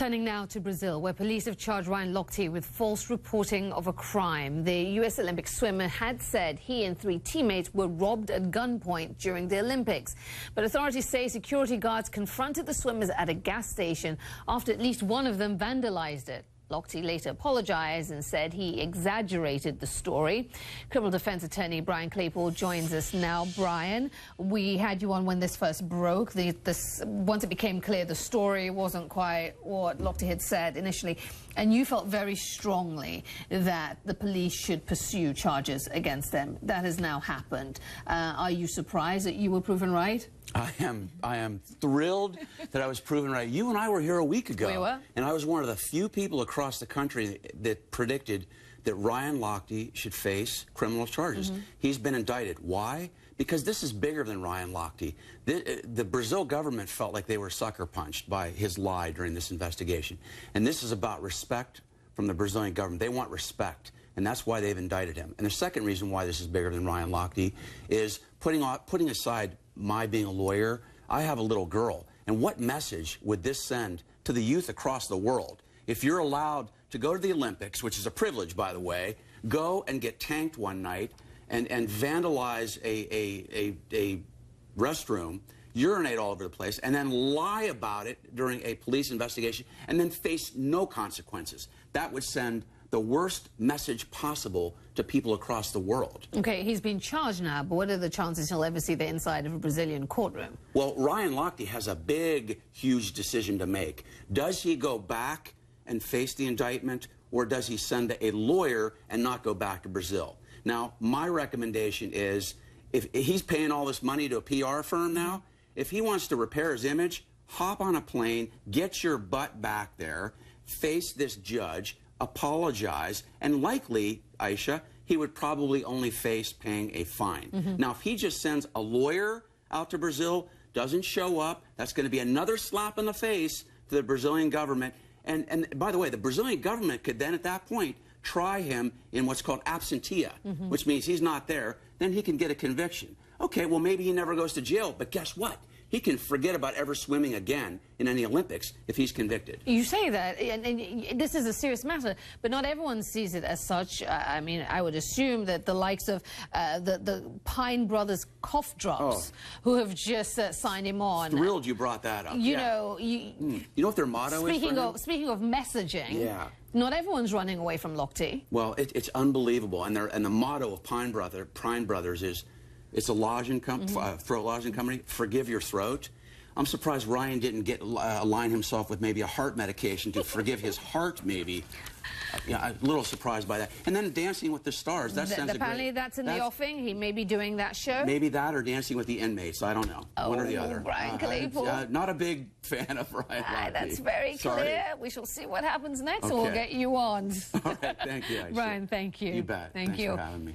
Turning now to Brazil, where police have charged Ryan Lochte with false reporting of a crime. The U.S. Olympic swimmer had said he and 3 teammates were robbed at gunpoint during the Olympics. But authorities say security guards confronted the swimmers at a gas station after at least one of them vandalized it. Lochte later apologized and said he exaggerated the story. Criminal defense attorney Brian Claypool joins us now. Brian, we had you on when this first broke. Once it became clear the story wasn't quite what Lochte had said initially, and you felt very strongly that the police should pursue charges against them. That has now happened. Are you surprised that you were proven right? I am thrilled that I was proven right. You and I were here a week ago. We were. And I was one of the few people across the country that predicted that Ryan Lochte should face criminal charges. He's been indicted. Why? Because this is bigger than Ryan Lochte. The Brazil government felt like they were sucker punched by his lie during this investigation. And this is about respect from the Brazilian government. They want respect. And that's why they've indicted him. And the second reason why this is bigger than Ryan Lochte is putting aside my being a lawyer. I have a little girl. And what message would this send to the youth across the world? If you're allowed to go to the Olympics, which is a privilege, by the way, go and get tanked one night and vandalize a restroom, urinate all over the place, and then lie about it during a police investigation, and then face no consequences. That would send the worst message possible to people across the world. Okay, he's been charged now, but what are the chances he'll ever see the inside of a Brazilian courtroom? Well, Ryan Lochte has a big, huge decision to make. Does he go back and face the indictment, or does he send a lawyer and not go back to Brazil? Now, my recommendation is, if he's paying all this money to a PR firm now, if he wants to repair his image, hop on a plane, get your butt back there, face this judge, apologize, and likely, Aisha, he would probably only face paying a fine. Now, if he just sends a lawyer out to Brazil, doesn't show up, that's going to be another slap in the face to the Brazilian government. And by the way, the Brazilian government could then, at that point, try him in what's called absentia, which means he's not there. Then he can get a conviction. Okay, well, maybe he never goes to jail, but guess what? He can forget about ever swimming again in any Olympics if he's convicted. You say that, and this is a serious matter, but not everyone sees it as such. I mean, I would assume that the likes of the Pine Brothers cough drops, who have just signed him on. Thrilled you brought that up. You know, you know what their motto is for him? Speaking of messaging, not everyone's running away from Lochte. Well, it's unbelievable, and the motto of Pine Brothers is, it's a throat lozenge company. Forgive your throat. I'm surprised Ryan didn't align himself with maybe a heart medication to forgive his heart, maybe. Yeah, I'm a little surprised by that. And then Dancing with the Stars. That sends apparently that's in the offing. He may be doing that show. Maybe that or Dancing with the Inmates. I don't know. One or the other. Brian Claypool. Not a big fan of Ryan Lochte. That's very clear. We shall see what happens next, and we'll get you on. All right. Thank you, Aisha. Brian, thank you. You bet. Thanks for having me.